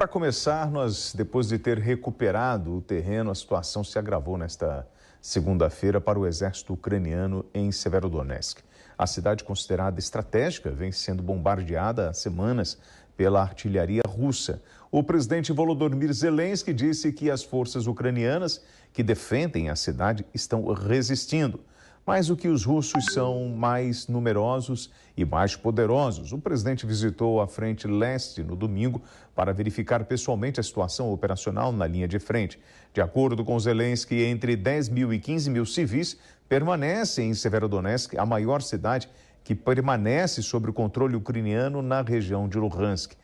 para começar, depois de ter recuperado o terreno, a situação se agravou nesta segunda-feira para o exército ucraniano em Severodonetsk. A cidade, considerada estratégica, vem sendo bombardeada há semanas pela artilharia russa. O presidente Volodymyr Zelensky disse que as forças ucranianas que defendem a cidade estão resistindo. Mas o que os russos são mais numerosos e mais poderosos. O presidente visitou a frente leste no domingo para verificar pessoalmente a situação operacional na linha de frente. De acordo com Zelensky, entre 10 mil e 15 mil civis permanecem em Severodonetsk, a maior cidade que permanece sob o controle ucraniano na região de Luhansk.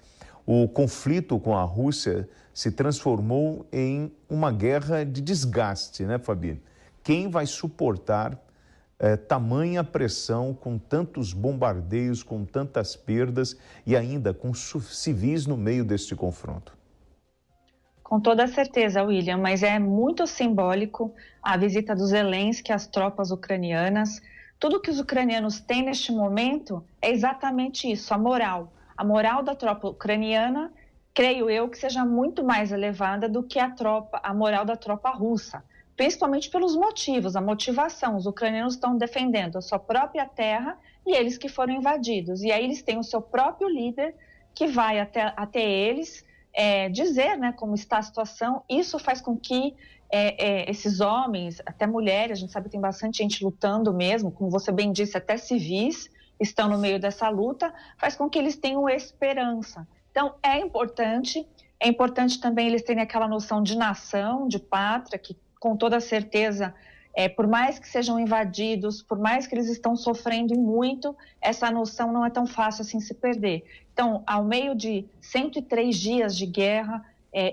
O conflito com a Rússia se transformou em uma guerra de desgaste, né, Fabi? Quem vai suportar tamanha pressão com tantos bombardeios, com tantas perdas e ainda com civis no meio deste confronto? Com toda certeza, William, mas é muito simbólico a visita dos Zelensky às tropas ucranianas. Tudo que os ucranianos têm neste momento é exatamente isso, a moral. A moral da tropa ucraniana, creio eu, que seja muito mais elevada do que a moral da tropa russa. Principalmente pelos motivos, a motivação. Os ucranianos estão defendendo a sua própria terra e eles que foram invadidos. E aí eles têm o seu próprio líder que vai até eles dizer, né, como está a situação. Isso faz com que esses homens, até mulheres, a gente sabe que tem bastante gente lutando mesmo, como você bem disse, até civis estão no meio dessa luta, faz com que eles tenham esperança. Então é importante também eles terem aquela noção de nação, de pátria, que com toda certeza, por mais que sejam invadidos, por mais que eles estão sofrendo muito, essa noção não é tão fácil assim se perder. Então, ao meio de 103 dias de guerra,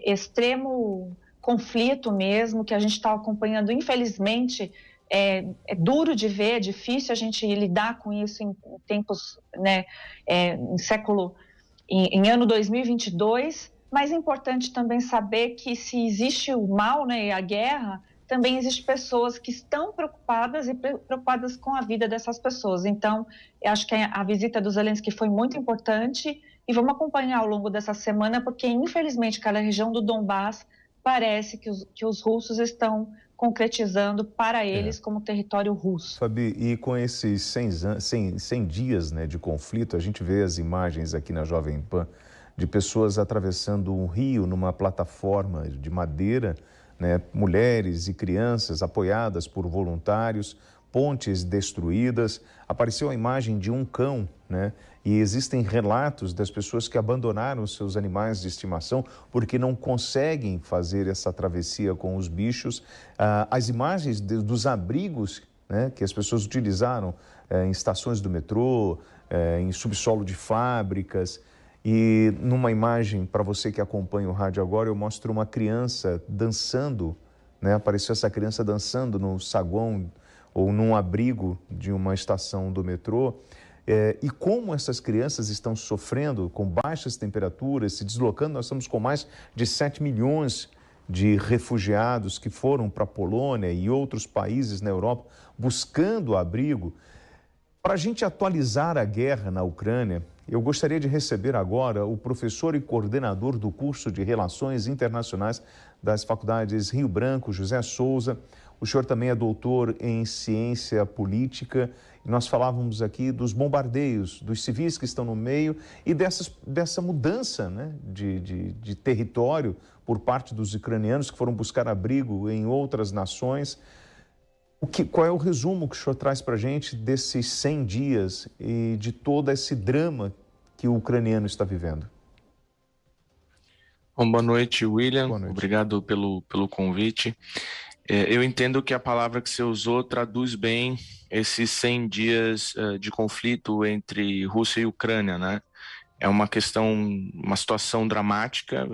extremo conflito mesmo, que a gente está acompanhando, infelizmente, é duro de ver, é difícil a gente lidar com isso em tempos, né, em ano 2022, mas é importante também saber que se existe o mal, né, e a guerra, também existem pessoas que estão preocupadas e preocupadas com a vida dessas pessoas. Então, eu acho que a visita do Zelensky foi muito importante e vamos acompanhar ao longo dessa semana, porque infelizmente aquela região do Donbás parece que os russos estão concretizando para eles como território russo. Fabi, e com esses 100 dias, né, de conflito, a gente vê as imagens aqui na Jovem Pan de pessoas atravessando um rio numa plataforma de madeira, né, mulheres e crianças apoiadas por voluntários, pontes destruídas. Apareceu a imagem de um cão, né? E existem relatos das pessoas que abandonaram seus animais de estimação porque não conseguem fazer essa travessia com os bichos. As imagens dos abrigos, né, que as pessoas utilizaram em estações do metrô, em subsolo de fábricas. E numa imagem, para você que acompanha o rádio agora, eu mostro uma criança dançando, né? Apareceu essa criança dançando no saguão ou num abrigo de uma estação do metrô. E como essas crianças estão sofrendo com baixas temperaturas, se deslocando. Nós estamos com mais de 7 milhões de refugiados que foram para a Polônia e outros países na Europa buscando abrigo. Para a gente atualizar a guerra na Ucrânia, eu gostaria de receber agora o professor e coordenador do curso de Relações Internacionais das Faculdades Rio Branco, José Souza. O senhor também é doutor em Ciência Política. E nós falávamos aqui dos bombardeios, dos civis que estão no meio e dessa mudança, né, de território por parte dos ucranianos que foram buscar abrigo em outras nações. Qual é o resumo que o senhor traz para a gente desses 100 dias e de todo esse drama que o ucraniano está vivendo? Bom, boa noite, William. Boa noite. Obrigado pelo convite. Eu entendo que a palavra que você usou traduz bem esses 100 dias de conflito entre Rússia e Ucrânia, né? É uma situação dramática.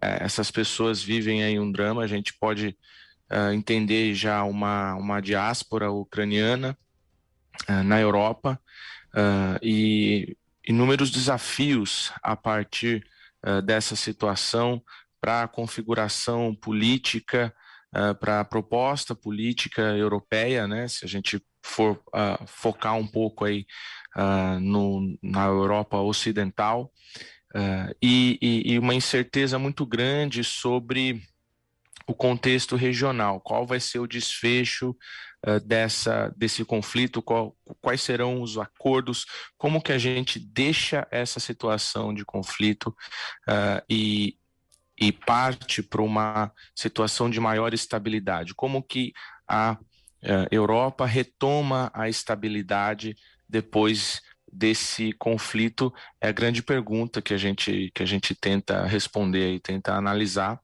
Essas pessoas vivem aí um drama. A gente pode entender já uma diáspora ucraniana na Europa e inúmeros desafios a partir dessa situação para a configuração política, para a proposta política europeia, né? Se a gente for focar um pouco aí na Europa Ocidental, e uma incerteza muito grande sobre o contexto regional, qual vai ser o desfecho desse conflito, quais serão os acordos, como que a gente deixa essa situação de conflito e parte para uma situação de maior estabilidade, como que a Europa retoma a estabilidade depois desse conflito, é a grande pergunta que a gente tenta responder e tenta analisar,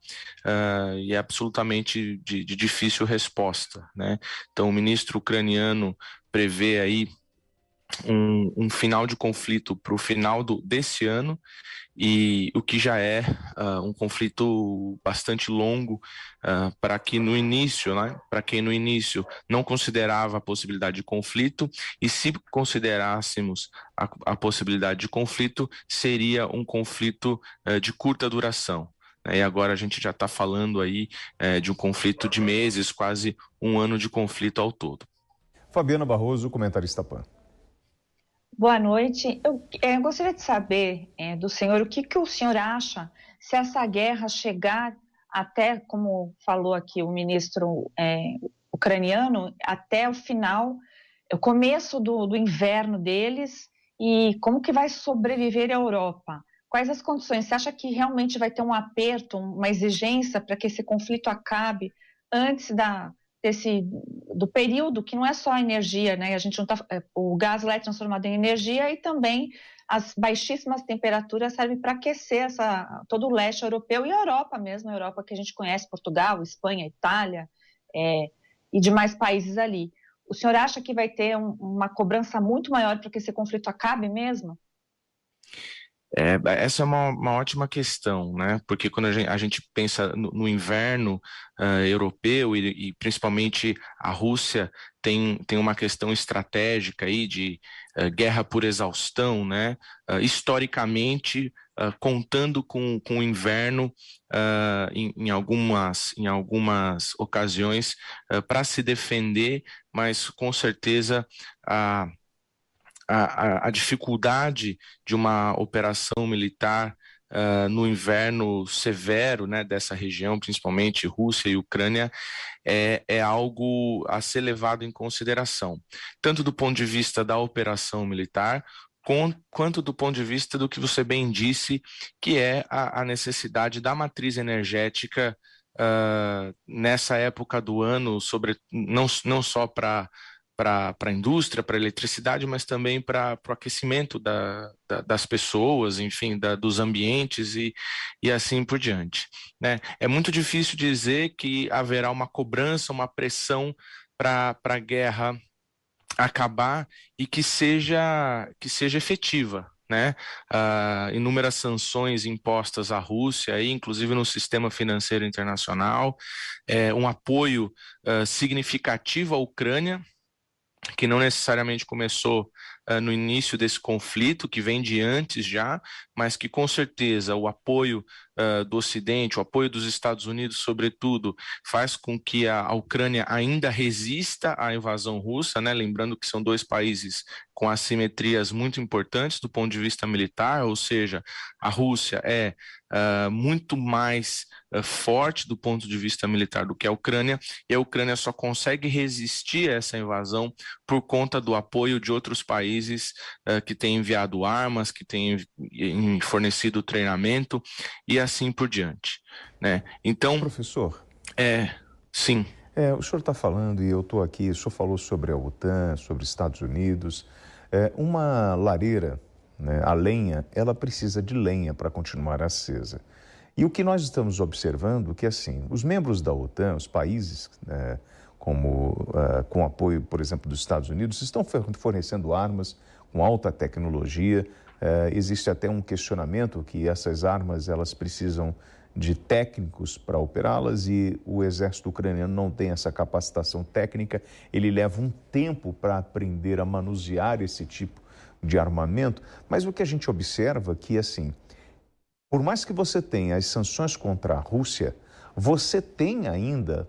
e é absolutamente de difícil resposta, né? Então, o ministro ucraniano prevê aí um final de conflito para o final desse ano, e o que já é um conflito bastante longo para que no início, né, para quem no início não considerava a possibilidade de conflito, e se considerássemos a possibilidade de conflito, seria um conflito de curta duração. E agora a gente já está falando aí de um conflito de meses, quase um ano de conflito ao todo. Fabiana Barroso, comentarista PAN. Boa noite. Eu gostaria de saber do senhor o que o senhor acha se essa guerra chegar até, como falou aqui o ministro ucraniano, até o final, o começo do inverno deles, e como que vai sobreviver a Europa? Quais as condições? Você acha que realmente vai ter um aperto, uma exigência para que esse conflito acabe antes do período que não é só a energia, né? A gente não o gás lá é transformado em energia, e também as baixíssimas temperaturas servem para aquecer todo o leste europeu e a Europa mesmo, a Europa que a gente conhece, Portugal, Espanha, Itália e demais países ali. O senhor acha que vai ter uma cobrança muito maior para que esse conflito acabe mesmo? Essa é uma ótima questão, né? Porque quando a gente pensa no inverno europeu e principalmente a Rússia tem uma questão estratégica aí de guerra por exaustão, né? Historicamente, contando com o inverno em algumas ocasiões para se defender, mas com certeza a dificuldade de uma operação militar no inverno severo, né, dessa região, principalmente Rússia e Ucrânia, é algo a ser levado em consideração, tanto do ponto de vista da operação militar, quanto do ponto de vista do que você bem disse, que é a necessidade da matriz energética nessa época do ano, não só para a indústria, para a eletricidade, mas também para o aquecimento das pessoas, enfim, dos ambientes e assim por diante, né? É muito difícil dizer que haverá uma cobrança, uma pressão para a guerra acabar e que seja efetiva, né? Inúmeras sanções impostas à Rússia, inclusive no sistema financeiro internacional, um apoio significativo à Ucrânia, que não necessariamente começou no início desse conflito, que vem de antes já, mas que com certeza o apoio do Ocidente, o apoio dos Estados Unidos, sobretudo, faz com que a Ucrânia ainda resista à invasão russa, né? Lembrando que são dois países com assimetrias muito importantes do ponto de vista militar, ou seja, a Rússia é muito mais forte do ponto de vista militar do que a Ucrânia, e a Ucrânia só consegue resistir a essa invasão por conta do apoio de outros países que têm enviado armas, que têm fornecido treinamento e assim por diante, né? Então, professor, sim. O senhor está falando, e eu estou aqui, o senhor falou sobre a OTAN, sobre os Estados Unidos. Uma lareira, né, a lenha, ela precisa de lenha para continuar acesa. E o que nós estamos observando é que, assim, os membros da OTAN, os países, com apoio, por exemplo, dos Estados Unidos, estão fornecendo armas com alta tecnologia. Existe até um questionamento que essas armas elas precisam de técnicos para operá-las, e o exército ucraniano não tem essa capacitação técnica. Ele leva um tempo para aprender a manusear esse tipo de armamento, mas o que a gente observa é que, assim, por mais que você tenha as sanções contra a Rússia, você tem ainda,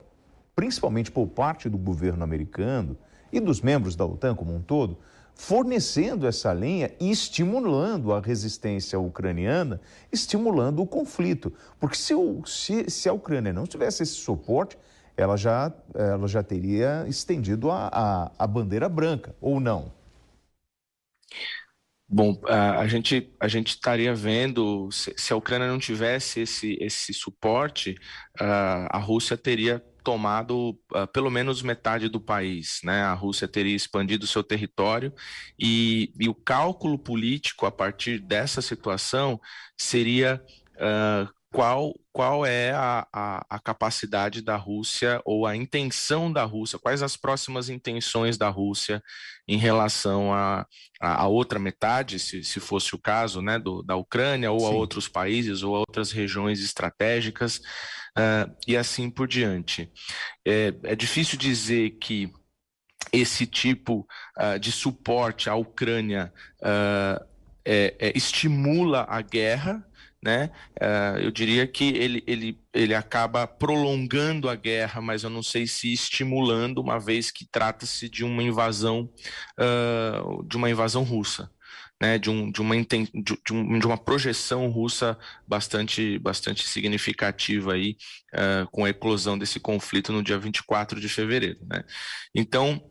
principalmente por parte do governo americano e dos membros da OTAN como um todo, fornecendo essa lenha e estimulando a resistência ucraniana, estimulando o conflito. Porque se a Ucrânia não tivesse esse suporte, ela já teria estendido a bandeira branca, ou não? Bom, a gente estaria vendo, se a Ucrânia não tivesse esse suporte, a Rússia teria tomado pelo menos metade do país, né? A Rússia teria expandido seu território e o cálculo político a partir dessa situação seria qual é a capacidade da Rússia ou a intenção da Rússia, quais as próximas intenções da Rússia em relação a outra metade, se fosse o caso, né, da Ucrânia, ou a outros países, ou a outras regiões estratégicas, e assim por diante. É difícil dizer que esse tipo de suporte à Ucrânia estimula a guerra, né? Eu diria que ele acaba prolongando a guerra, mas eu não sei se estimulando, uma vez que trata-se de uma invasão russa, né? De uma projeção russa bastante significativa aí, com a eclosão desse conflito no dia 24 de fevereiro, né? Então,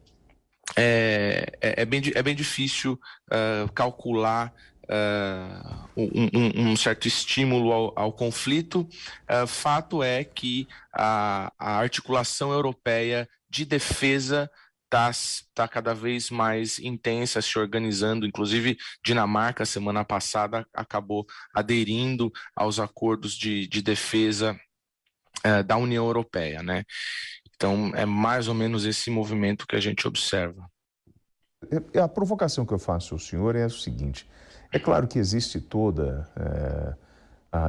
é bem difícil calcular um certo estímulo ao conflito. Fato é que a articulação europeia de defesa está cada vez mais intensa, se organizando. Inclusive, Dinamarca, semana passada, acabou aderindo aos acordos de defesa da União Europeia, né? Então, é mais ou menos esse movimento que a gente observa. A provocação que eu faço ao senhor é o seguinte: é claro que existe toda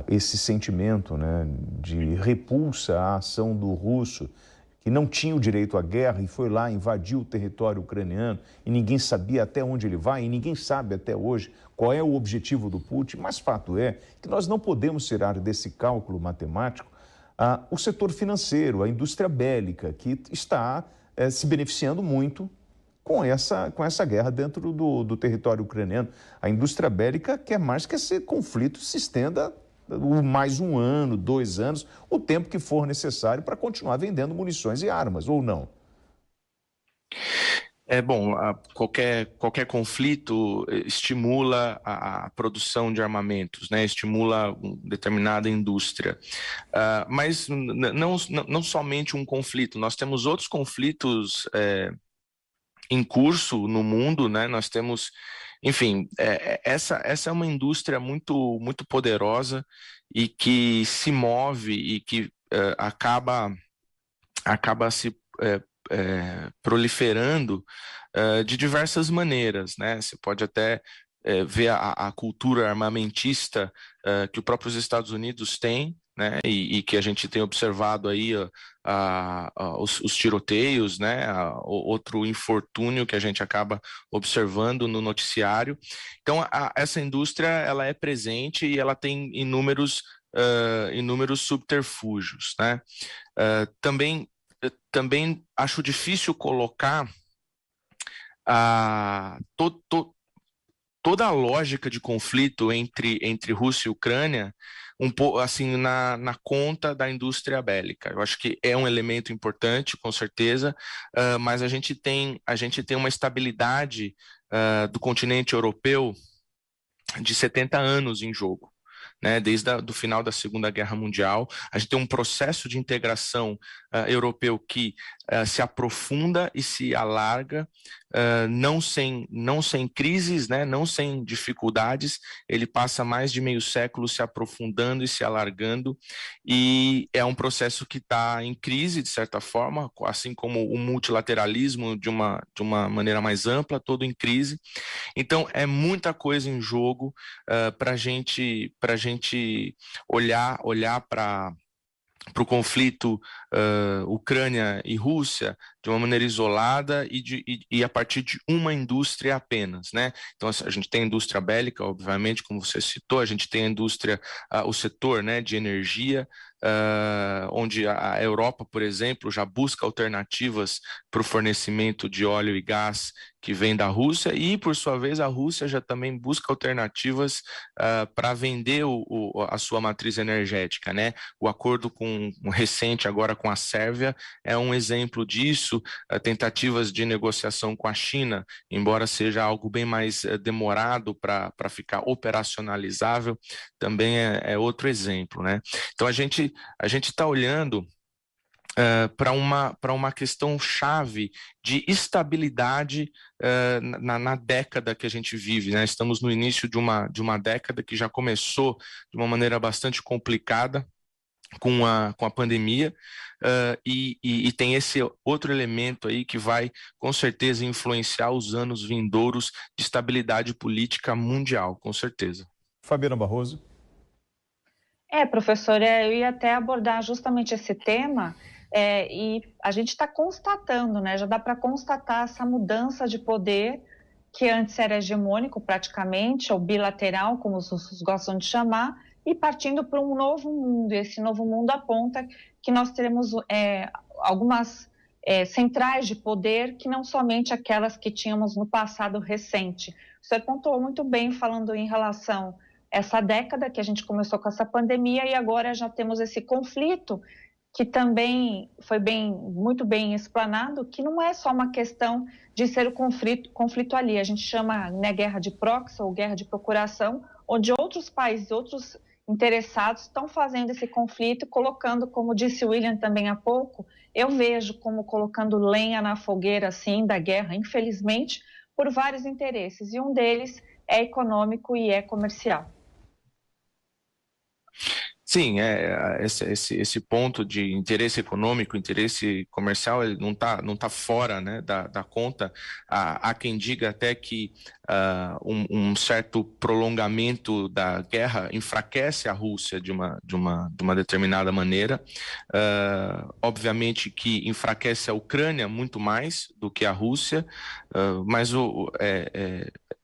esse sentimento, né, de repulsa à ação do russo, que não tinha o direito à guerra e foi lá, invadiu o território ucraniano e ninguém sabia até onde ele vai e ninguém sabe até hoje qual é o objetivo do Putin, mas fato é que nós não podemos tirar desse cálculo matemático o setor financeiro, a indústria bélica, que está se beneficiando muito com essa guerra dentro do território ucraniano. A indústria bélica quer mais que esse conflito se estenda mais 1 ano, 2 anos, o tempo que for necessário para continuar vendendo munições e armas, ou não? Bom, qualquer conflito estimula a produção de armamentos, né? Estimula determinada indústria. Mas não somente um conflito, nós temos outros conflitos em curso no mundo, né? Nós temos, enfim, essa é uma indústria muito poderosa e que se move e que acaba se proliferando de diversas maneiras, né? Você pode até ver a cultura armamentista que os próprios Estados Unidos têm, né? E que a gente tem observado aí os tiroteios, né? Outro infortúnio que a gente acaba observando no noticiário. Então, essa indústria, ela é presente e ela tem inúmeros subterfúgios, né? Também acho difícil colocar toda a lógica de conflito entre Rússia e Ucrânia um pouco assim na conta da indústria bélica. Eu acho que é um elemento importante, com certeza, mas a gente tem uma estabilidade do continente europeu de 70 anos em jogo, né? Desde o final da Segunda Guerra Mundial, a gente tem um processo de integração europeu que se aprofunda e se alarga, não sem crises, né? Não sem dificuldades. Ele passa mais de meio século se aprofundando e se alargando, e é um processo que está em crise, de certa forma, assim como o multilateralismo de uma maneira mais ampla, todo em crise. Então, é muita coisa em jogo para a gente olhar para o conflito Ucrânia e Rússia de uma maneira isolada e a partir de uma indústria apenas, né? Então a gente tem a indústria bélica, obviamente, como você citou, a gente tem a indústria, o setor, né, de energia, onde a Europa, por exemplo, já busca alternativas para o fornecimento de óleo e gás que vem da Rússia e, por sua vez, a Rússia já também busca alternativas para vender a sua matriz energética, né? O acordo recente agora com a Sérvia é um exemplo disso, tentativas de negociação com a China, embora seja algo bem mais demorado para ficar operacionalizável, também é outro exemplo, né? Então a gente está olhando para uma questão chave de estabilidade na década que a gente vive, né? Estamos no início de uma década que já começou de uma maneira bastante complicada com a pandemia, e tem esse outro elemento aí que vai com certeza influenciar os anos vindouros de estabilidade política mundial, com certeza. Fabiana Barroso. Professor, eu ia até abordar justamente esse tema, e a gente está constatando, né? Já dá para constatar essa mudança de poder que antes era hegemônico praticamente, ou bilateral, como os russos gostam de chamar, e partindo para um novo mundo. E esse novo mundo aponta que nós teremos algumas centrais de poder que não somente aquelas que tínhamos no passado recente. O senhor pontuou muito bem falando em relação a essa década que a gente começou com essa pandemia e agora já temos esse conflito que também foi muito bem explanado, que não é só uma questão de ser o conflito ali. A gente chama, né, guerra de proxy ou guerra de procuração, onde outros países, outros interessados estão fazendo esse conflito, colocando, como disse o William também há pouco, eu vejo como colocando lenha na fogueira, assim, da guerra, infelizmente, por vários interesses. E um deles é econômico e é comercial. Sim, esse ponto de interesse econômico, interesse comercial, ele não tá fora, né, da conta. Há quem diga até que um certo prolongamento da guerra enfraquece a Rússia de uma determinada maneira. Obviamente que enfraquece a Ucrânia muito mais do que a Rússia, mas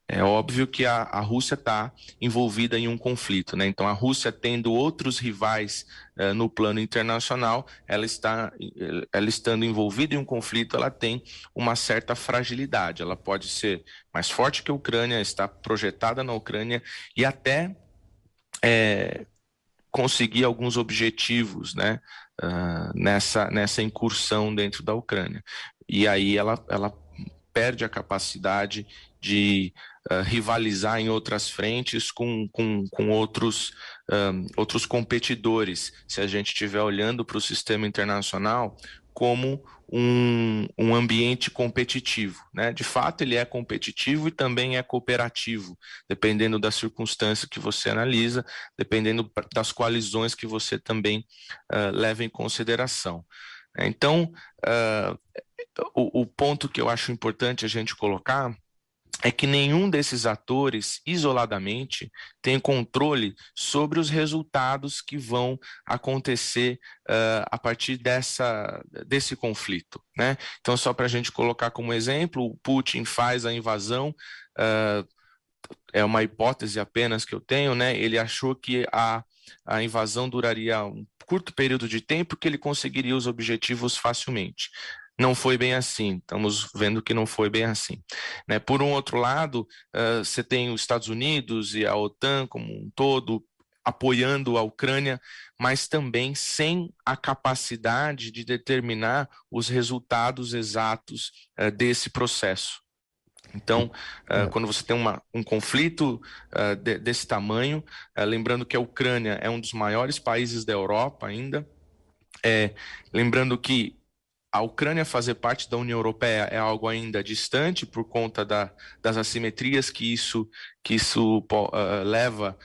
é óbvio que a Rússia está envolvida em um conflito, né? Então, a Rússia tendo outros rivais no plano internacional, ela estando envolvida em um conflito, ela tem uma certa fragilidade. Ela pode ser mais forte que a Ucrânia, está projetada na Ucrânia e até conseguir alguns objetivos, né? Nessa incursão dentro da Ucrânia. E aí ela perde a capacidade de rivalizar em outras frentes com outros competidores, se a gente estiver olhando para o sistema internacional como um ambiente competitivo, né? De fato, ele é competitivo e também é cooperativo, dependendo da circunstância que você analisa, dependendo das coalizões que você também leva em consideração. Então, o ponto que eu acho importante a gente colocar é que nenhum desses atores, isoladamente, tem controle sobre os resultados que vão acontecer a partir desse conflito, né? Então, só para a gente colocar como exemplo, o Putin faz a invasão, é uma hipótese apenas que eu tenho, né? Ele achou que a invasão duraria um curto período de tempo, que ele conseguiria os objetivos facilmente. Não foi bem assim, estamos vendo que não foi bem assim, né? Por um outro lado, você tem os Estados Unidos e a OTAN como um todo apoiando a Ucrânia, mas também sem a capacidade de determinar os resultados exatos desse processo. Então, quando você tem um conflito desse tamanho, lembrando que a Ucrânia é um dos maiores países da Europa ainda, lembrando que a Ucrânia fazer parte da União Europeia é algo ainda distante por conta das assimetrias que isso leva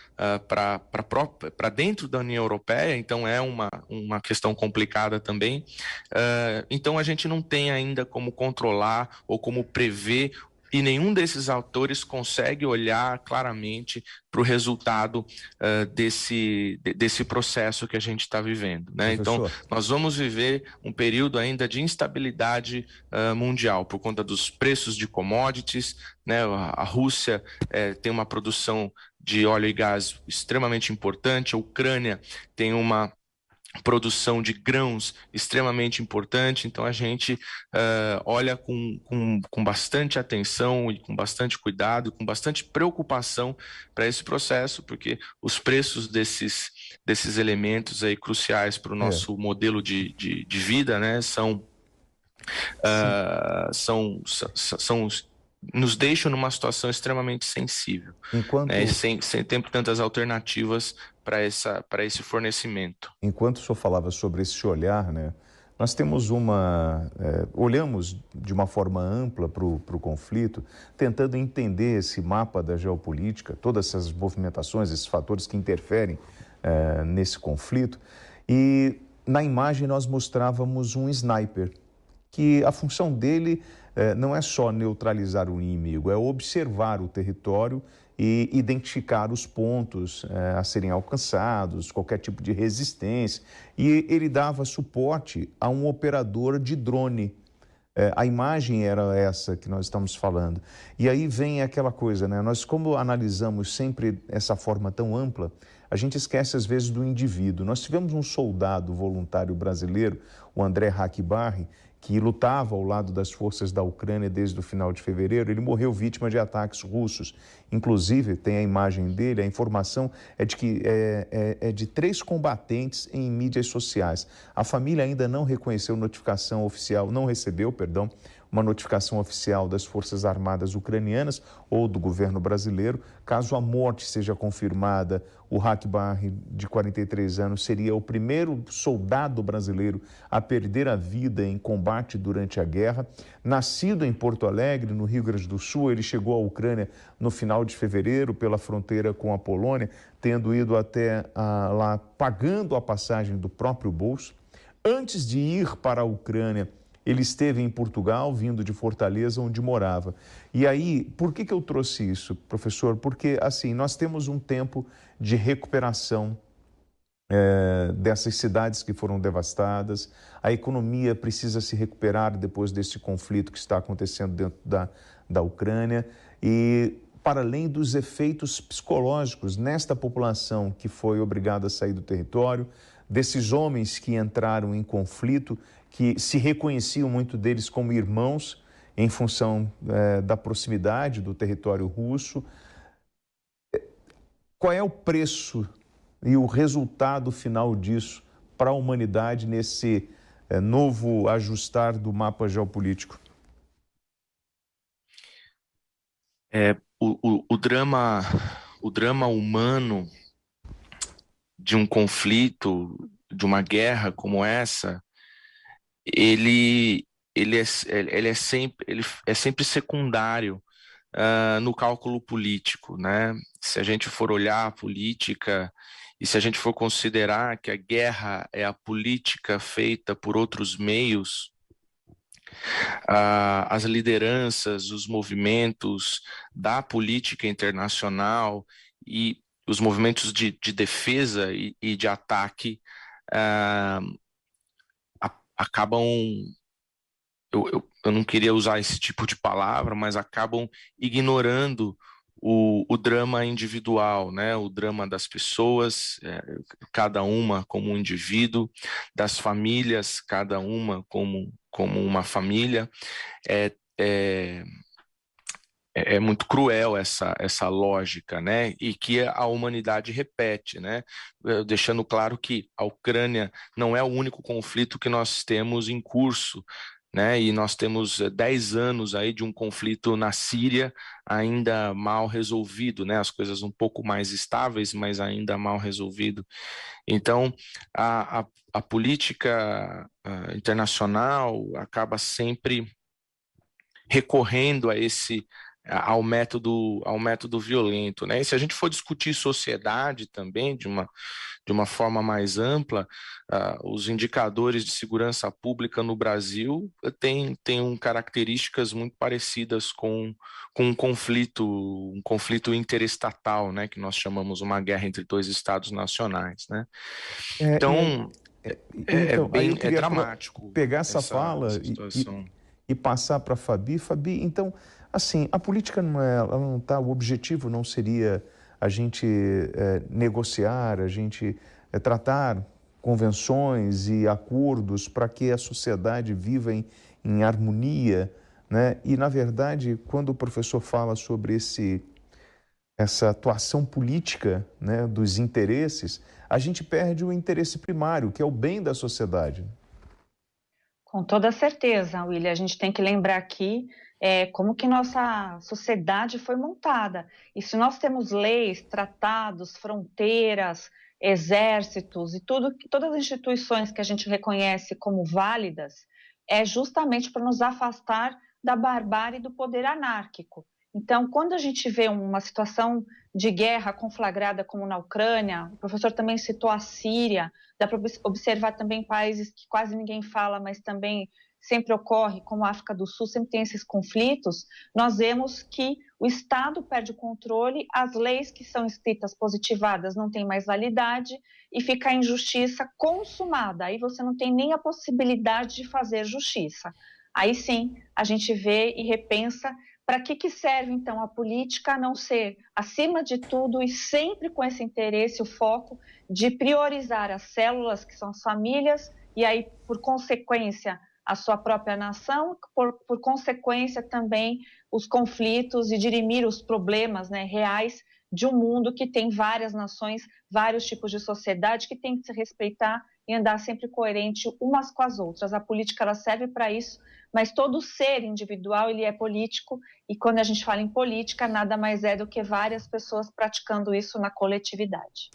para dentro da União Europeia, então é uma questão complicada também. Então a gente não tem ainda como controlar ou como prever e nenhum desses autores consegue olhar claramente para o resultado desse processo que a gente está vivendo, né? Então, nós vamos viver um período ainda de instabilidade mundial por conta dos preços de commodities, né? A Rússia tem uma produção de óleo e gás extremamente importante, a Ucrânia tem uma produção de grãos extremamente importante, então a gente olha com bastante atenção e com bastante cuidado, com bastante preocupação para esse processo, porque os preços desses elementos aí cruciais para o nosso modelo de vida, né, nos deixam numa situação extremamente sensível, né, sem ter tantas alternativas para esse fornecimento. Enquanto o senhor falava sobre esse olhar, né, nós temos olhamos de uma forma ampla para o conflito, tentando entender esse mapa da geopolítica, todas essas movimentações, esses fatores que interferem nesse conflito. E na imagem nós mostrávamos um sniper, que a função dele não é só neutralizar o inimigo, é observar o território e identificar os pontos a serem alcançados, qualquer tipo de resistência. E ele dava suporte a um operador de drone. A imagem era essa que nós estamos falando. E aí vem aquela coisa, né? Nós, como analisamos sempre essa forma tão ampla, a gente esquece às vezes do indivíduo. Nós tivemos um soldado voluntário brasileiro, o André Hackbarry, que lutava ao lado das forças da Ucrânia desde o final de fevereiro. Ele morreu vítima de ataques russos. Inclusive, tem a imagem dele, a informação é de que é de 3 combatentes em mídias sociais. A família ainda não reconheceu notificação oficial, não recebeu, perdão, uma notificação oficial das Forças Armadas ucranianas ou do governo brasileiro. Caso a morte seja confirmada, o Hackbarry, de 43 anos, seria o primeiro soldado brasileiro a perder a vida em combate durante a guerra. Nascido em Porto Alegre, no Rio Grande do Sul, ele chegou à Ucrânia no final de fevereiro, pela fronteira com a Polônia, tendo ido até lá, pagando a passagem do próprio bolso. Antes de ir para a Ucrânia, ele esteve em Portugal, vindo de Fortaleza, onde morava. E aí, por que eu trouxe isso, professor? Porque, assim, nós temos um tempo de recuperação dessas cidades que foram devastadas. A economia precisa se recuperar depois desse conflito que está acontecendo dentro da Ucrânia. E, para além dos efeitos psicológicos nesta população que foi obrigada a sair do território, desses homens que entraram em conflito, que se reconheciam muito deles como irmãos em função da proximidade do território russo. Qual é o preço e o resultado final disso para a humanidade nesse novo ajustar do mapa geopolítico? O drama humano de um conflito, de uma guerra como essa, ele é sempre secundário no cálculo político, né? Se a gente for olhar a política e se a gente for considerar que a guerra é a política feita por outros meios, as lideranças, os movimentos da política internacional e os movimentos de defesa e de ataque acabam, eu não queria usar esse tipo de palavra, mas acabam ignorando o drama individual, né? O drama das pessoas, cada uma como um indivíduo, das famílias, cada uma como uma família. É muito cruel essa lógica, né? E que a humanidade repete, né? Deixando claro que a Ucrânia não é o único conflito que nós temos em curso, né? E nós temos 10 anos aí de um conflito na Síria ainda mal resolvido, né? As coisas um pouco mais estáveis, mas ainda mal resolvido. Então, a política internacional acaba sempre recorrendo a ao método violento, né? E se a gente for discutir sociedade também de uma forma mais ampla, os indicadores de segurança pública no Brasil têm características muito parecidas com um conflito interestatal, né? Que nós chamamos uma guerra entre dois estados nacionais, né? Então, aí eu é queria dramático pegar essa fala situação. E passar para a Fabi. Fabi, então, assim, a política ela não está, o objetivo não seria a gente negociar, a gente tratar convenções e acordos para que a sociedade viva em harmonia, né? E, na verdade, quando o professor fala sobre essa atuação política, né, dos interesses, a gente perde o interesse primário, que é o bem da sociedade. Com toda certeza, William. A gente tem que lembrar aqui como que nossa sociedade foi montada. E se nós temos leis, tratados, fronteiras, exércitos e todas as instituições que a gente reconhece como válidas, é justamente para nos afastar da barbárie e do poder anárquico. Então, quando a gente vê uma situação de guerra conflagrada como na Ucrânia, o professor também citou a Síria, dá para observar também países que quase ninguém fala, mas também sempre ocorre, como a África do Sul, sempre tem esses conflitos, nós vemos que o Estado perde o controle, as leis que são escritas positivadas não têm mais validade e fica a injustiça consumada. Aí você não tem nem a possibilidade de fazer justiça. Aí sim, a gente vê e repensa para que serve, então, a política a não ser, acima de tudo, e sempre com esse interesse, o foco de priorizar as células, que são as famílias, e aí, por consequência, a sua própria nação, por consequência também os conflitos e dirimir os problemas, né, reais de um mundo que tem várias nações, vários tipos de sociedade que tem que se respeitar e andar sempre coerente umas com as outras. A política ela serve para isso, mas todo ser individual ele é político e quando a gente fala em política nada mais é do que várias pessoas praticando isso na coletividade.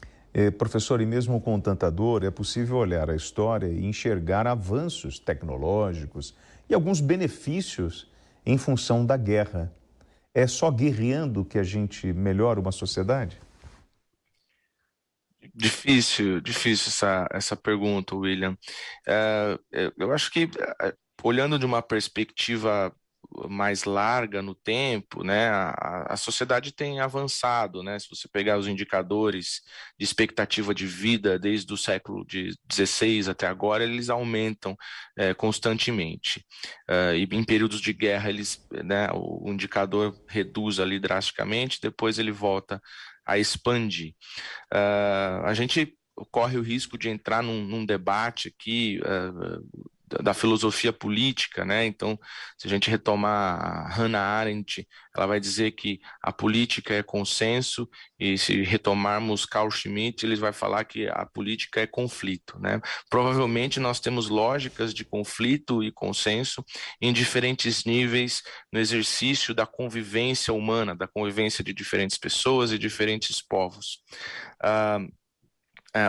Professor, e mesmo com tanta dor, é possível olhar a história e enxergar avanços tecnológicos e alguns benefícios em função da guerra. É só guerreando que a gente melhora uma sociedade? Difícil essa pergunta, William. Eu acho que, olhando de uma perspectiva mais larga no tempo, né, a sociedade tem avançado, né? Se você pegar os indicadores de expectativa de vida desde o século de 16 até agora, eles aumentam constantemente. E em períodos de guerra, né, o indicador reduz ali drasticamente, depois ele volta a expandir. A gente corre o risco de entrar num debate aqui da filosofia política, né? Então, se a gente retomar a Hannah Arendt, ela vai dizer que a política é consenso, e se retomarmos Carl Schmitt, ele vai falar que a política é conflito, né? Provavelmente nós temos lógicas de conflito e consenso em diferentes níveis no exercício da convivência humana, da convivência de diferentes pessoas e diferentes povos.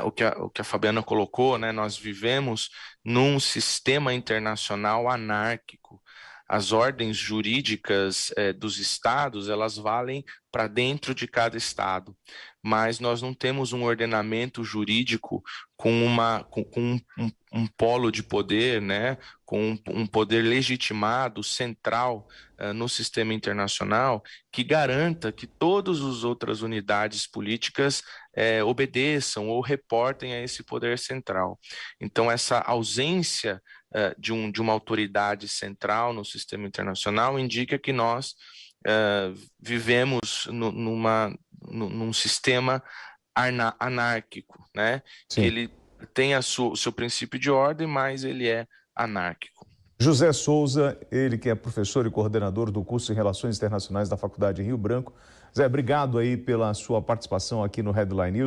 O que a Fabiana colocou, né? Nós vivemos num sistema internacional anárquico. As ordens jurídicas dos estados, elas valem para dentro de cada estado, mas nós não temos um ordenamento jurídico com um polo de poder, né, com um poder legitimado, central no sistema internacional, que garanta que todas as outras unidades políticas obedeçam ou reportem a esse poder central. Então, essa ausência de uma autoridade central no sistema internacional indica que nós vivemos num sistema anárquico, né? Sim. Que ele tem o seu princípio de ordem, mas ele é anárquico. José Souza, ele que é professor e coordenador do curso em Relações Internacionais da Faculdade em Rio Branco. Zé, obrigado aí pela sua participação aqui no Headline News.